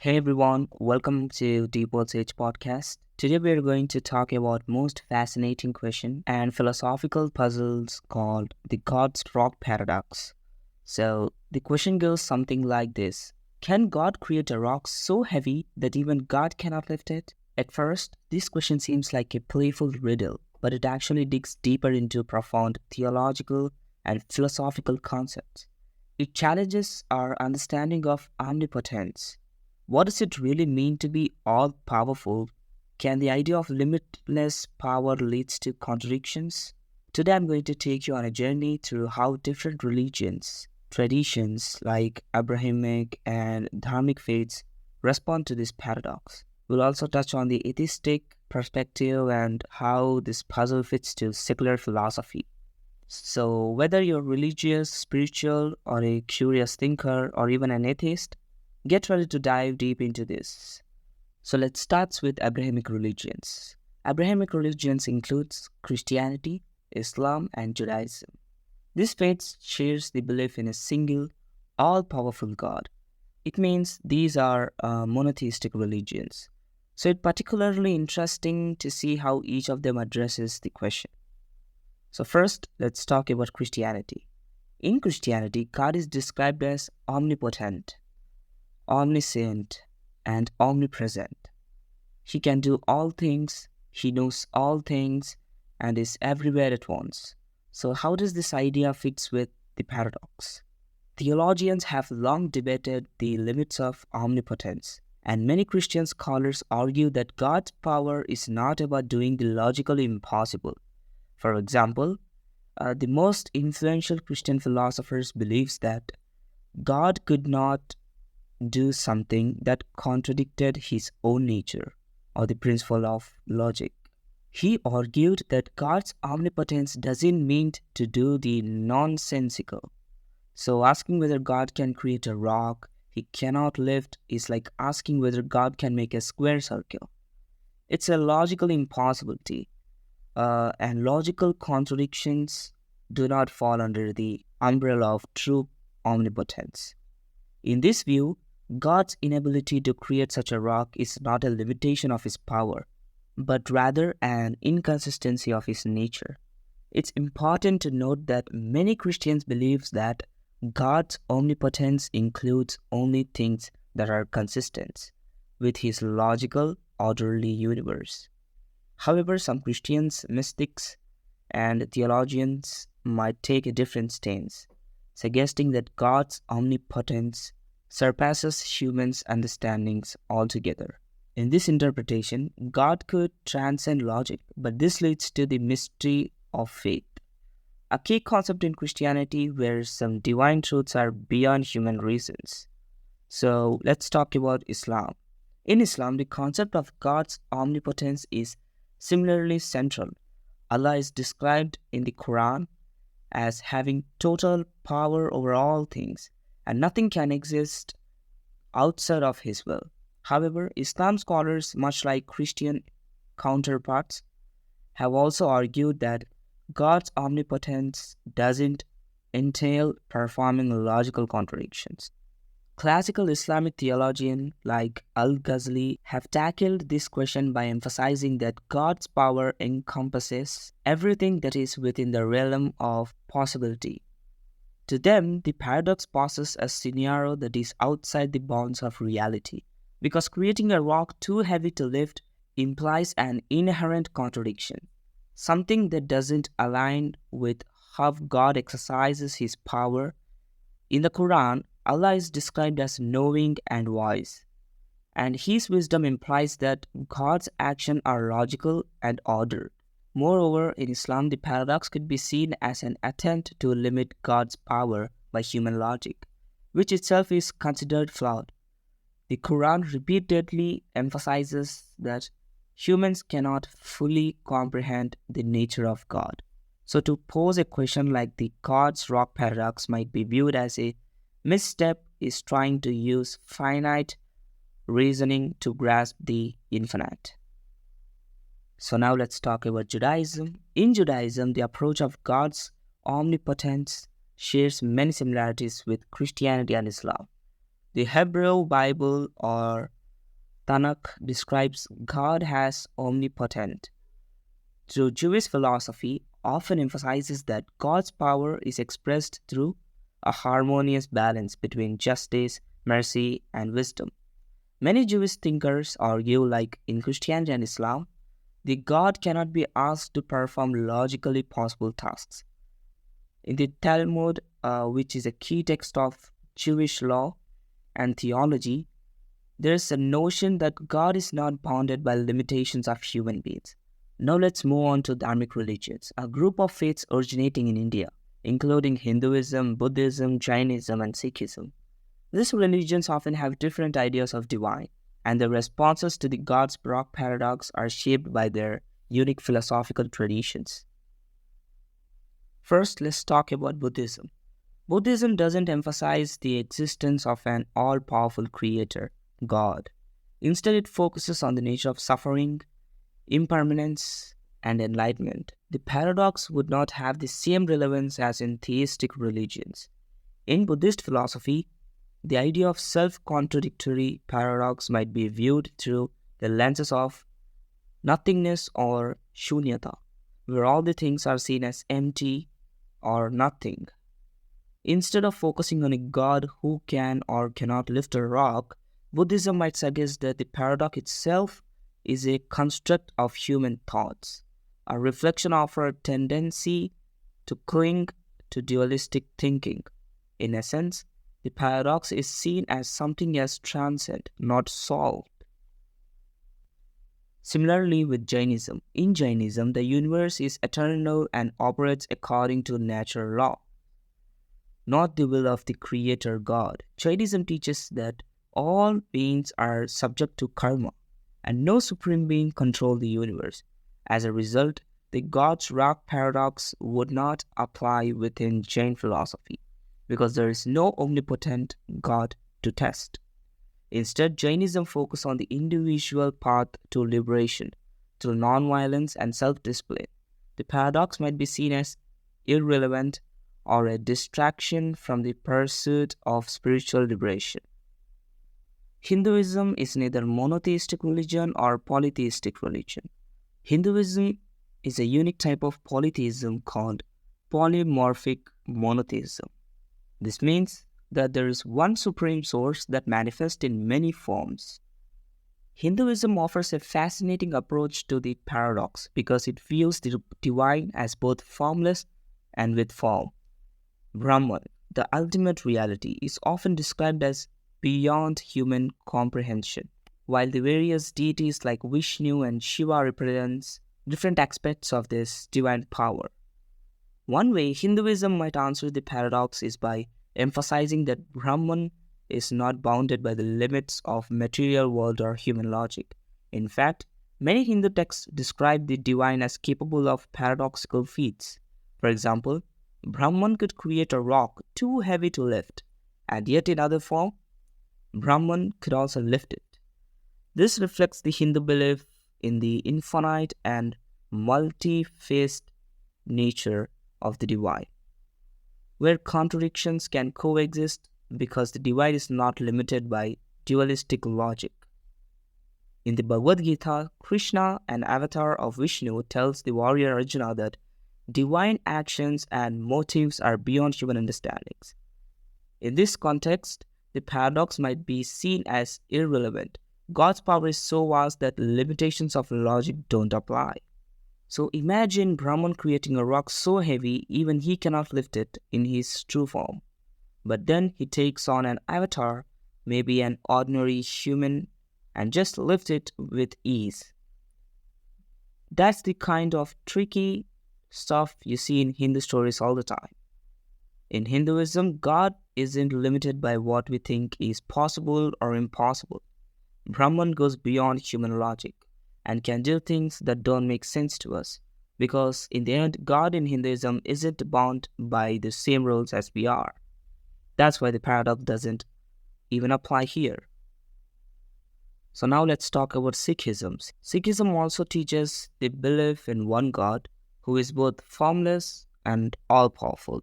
Hey everyone, welcome to Deep World's Age podcast. Today we are going to talk about most fascinating question and philosophical puzzles called the God's rock paradox. So the question goes something like this. Can God create a rock so heavy that even God cannot lift it? At first, this question seems like a playful riddle, but it actually digs deeper into profound theological and philosophical concepts. It challenges our understanding of omnipotence. What does it really mean to be all powerful? Can the idea of limitless power leads to contradictions? Today I'm going to take you on a journey through how different religions, traditions like Abrahamic and Dharmic faiths respond to this paradox. We'll also touch on the atheistic perspective and how this puzzle fits to secular philosophy. So, whether you're religious, spiritual, or a curious thinker, or even an atheist, get ready to dive deep into this. So let's start with Abrahamic religions. Abrahamic religions includes Christianity, Islam, and Judaism. This faith shares the belief in a single, all-powerful God. It means these are monotheistic religions. So it's particularly interesting to see how each of them addresses the question. So first, let's talk about Christianity. In Christianity, God is described as omnipotent, omniscient, and omnipresent. He can do all things, he knows all things, and is everywhere at once. So how does this idea fits with the paradox? Theologians have long debated the limits of omnipotence, and many Christian scholars argue that God's power is not about doing the logically impossible. For example, the most influential Christian philosophers believes that God could not do something that contradicted his own nature or the principle of logic. He argued that God's omnipotence doesn't mean to do the nonsensical. So asking whether God can create a rock he cannot lift is like asking whether God can make a square circle. It's a logical impossibility, and logical contradictions do not fall under the umbrella of true omnipotence. In this view, God's inability to create such a rock is not a limitation of his power, but rather an inconsistency of his nature. It's important to note that many Christians believe that God's omnipotence includes only things that are consistent with his logical, orderly universe. However, some Christians, mystics, and theologians might take a different stance, suggesting that God's omnipotence surpasses humans' understandings altogether. In this interpretation, God could transcend logic, but this leads to the mystery of faith, a key concept in Christianity where some divine truths are beyond human reasons. So let's talk about Islam. In Islam, the concept of God's omnipotence is similarly central. Allah is described in the Quran as having total power over all things, and nothing can exist outside of his will. However, Islam scholars, much like Christian counterparts, have also argued that God's omnipotence doesn't entail performing logical contradictions. Classical Islamic theologians like Al-Ghazali have tackled this question by emphasizing that God's power encompasses everything that is within the realm of possibility. To them, the paradox poses a scenario that is outside the bounds of reality, because creating a rock too heavy to lift implies an inherent contradiction, something that doesn't align with how God exercises his power. In the Quran, Allah is described as knowing and wise, and his wisdom implies that God's actions are logical and ordered. Moreover, in Islam, the paradox could be seen as an attempt to limit God's power by human logic, which itself is considered flawed. The Quran repeatedly emphasizes that humans cannot fully comprehend the nature of God. So to pose a question like the God's rock paradox might be viewed as a misstep is trying to use finite reasoning to grasp the infinite. So now let's talk about Judaism. In Judaism, the approach of God's omnipotence shares many similarities with Christianity and Islam. The Hebrew Bible, or Tanakh describes God as omnipotent. So Jewish philosophy often emphasizes that God's power is expressed through a harmonious balance between justice, mercy, and wisdom. Many Jewish thinkers argue, like in Christianity and Islam, the God cannot be asked to perform logically possible tasks. In the Talmud, which is a key text of Jewish law and theology, there is a notion that God is not bounded by limitations of human beings. Now let's move on to Dharmic religions, a group of faiths originating in India, including Hinduism, Buddhism, Jainism, and Sikhism. These religions often have different ideas of divine, and their responses to the God's rock paradox are shaped by their unique philosophical traditions. First, let's talk about Buddhism. Buddhism doesn't emphasize the existence of an all-powerful creator, God. Instead, it focuses on the nature of suffering, impermanence, and enlightenment. The paradox would not have the same relevance as in theistic religions. In Buddhist philosophy, the idea of self-contradictory paradox might be viewed through the lenses of nothingness or shunyata, where all the things are seen as empty or nothing. Instead of focusing on a God who can or cannot lift a rock, Buddhism might suggest that the paradox itself is a construct of human thoughts, a reflection of our tendency to cling to dualistic thinking. In essence, the paradox is seen as something as transcendent, not solved. Similarly with Jainism. In Jainism, the universe is eternal and operates according to natural law, not the will of the creator God. Jainism teaches that all beings are subject to karma, and no supreme being controls the universe. As a result, the God's rock paradox would not apply within Jain philosophy, because there is no omnipotent God to test. Instead, Jainism focuses on the individual path to liberation through nonviolence and self-discipline. The paradox might be seen as irrelevant or a distraction from the pursuit of spiritual liberation. Hinduism is neither monotheistic religion or polytheistic religion. Hinduism is a unique type of polytheism called polymorphic monotheism. This means that there is one supreme source that manifests in many forms. Hinduism offers a fascinating approach to the paradox because it views the divine as both formless and with form. Brahman, the ultimate reality, is often described as beyond human comprehension, while the various deities like Vishnu and Shiva represent different aspects of this divine power. One way Hinduism might answer the paradox is by emphasizing that Brahman is not bounded by the limits of material world or human logic. In fact, many Hindu texts describe the divine as capable of paradoxical feats. For example, Brahman could create a rock too heavy to lift, and yet in other form, Brahman could also lift it. This reflects the Hindu belief in the infinite and multi-faced nature of the divine, where contradictions can coexist because the divine is not limited by dualistic logic. In the Bhagavad Gita, Krishna, an avatar of Vishnu, tells the warrior Arjuna that divine actions and motives are beyond human understandings. In this context, the paradox might be seen as irrelevant. God's power is so vast that limitations of logic don't apply. So imagine Brahman creating a rock so heavy even he cannot lift it in his true form. But then he takes on an avatar, maybe an ordinary human, and just lifts it with ease. That's the kind of tricky stuff you see in Hindu stories all the time. In Hinduism, God isn't limited by what we think is possible or impossible. Brahman goes beyond human logic and can do things that don't make sense to us, because in the end, God in Hinduism isn't bound by the same rules as we are. That's why the paradox doesn't even apply here. So now let's talk about Sikhism. Sikhism also teaches the belief in one God who is both formless and all-powerful.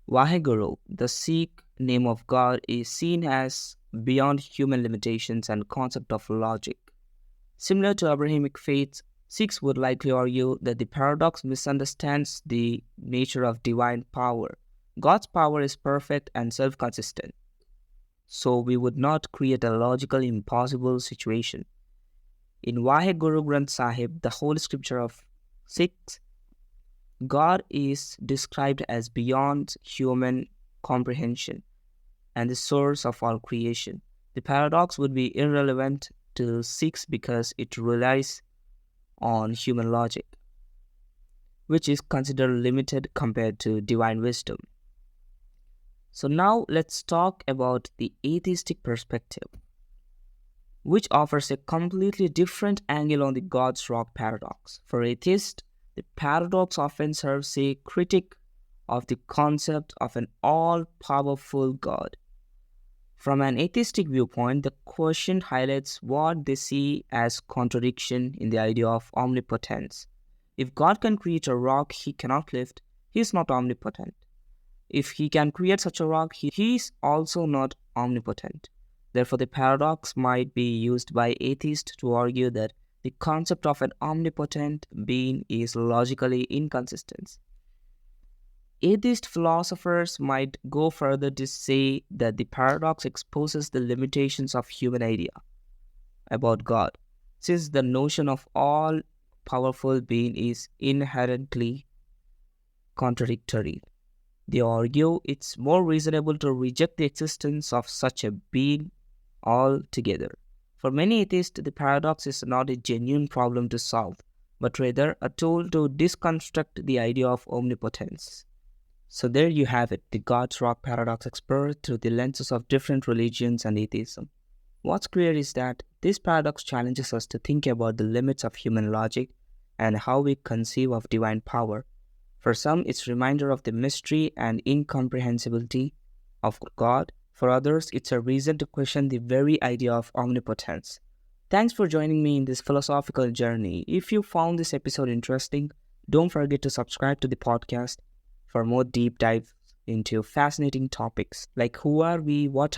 Vaheguru, the Sikh name of God, is seen as beyond human limitations and concept of logic. Similar to Abrahamic faith, Sikhs would likely argue that the paradox misunderstands the nature of divine power. God's power is perfect and self-consistent, so we would not create a logically impossible situation. In Vaheguru Granth Sahib, the holy scripture of Sikhs, God is described as beyond human comprehension and the source of all creation. The paradox would be irrelevant to Sikhs because it relies on human logic, which is considered limited compared to divine wisdom. So now let's talk about the atheistic perspective, which offers a completely different angle on the God's rock paradox. For atheists, the paradox often serves a critique of the concept of an all-powerful God. From an atheistic viewpoint, the question highlights what they see as contradiction in the idea of omnipotence. If God can create a rock he cannot lift, he is not omnipotent. If he can create such a rock, he is also not omnipotent. Therefore, the paradox might be used by atheists to argue that the concept of an omnipotent being is logically inconsistent. Atheist philosophers might go further to say that the paradox exposes the limitations of human idea about God, since the notion of all-powerful being is inherently contradictory. They argue it's more reasonable to reject the existence of such a being altogether. For many atheists, the paradox is not a genuine problem to solve, but rather a tool to deconstruct the idea of omnipotence. So there you have it, the God's rock paradox explored through the lenses of different religions and atheism. What's clear is that this paradox challenges us to think about the limits of human logic and how we conceive of divine power. For some, it's a reminder of the mystery and incomprehensibility of God. For others, it's a reason to question the very idea of omnipotence. Thanks for joining me in this philosophical journey. If you found this episode interesting, don't forget to subscribe to the podcast for more deep dives into fascinating topics like who are we, what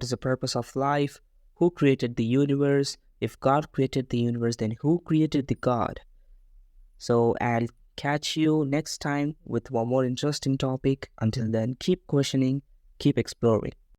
is the purpose of life, who created the universe, if God created the universe, then who created the God? So I'll catch you next time with one more interesting topic. Until then, keep questioning, keep exploring.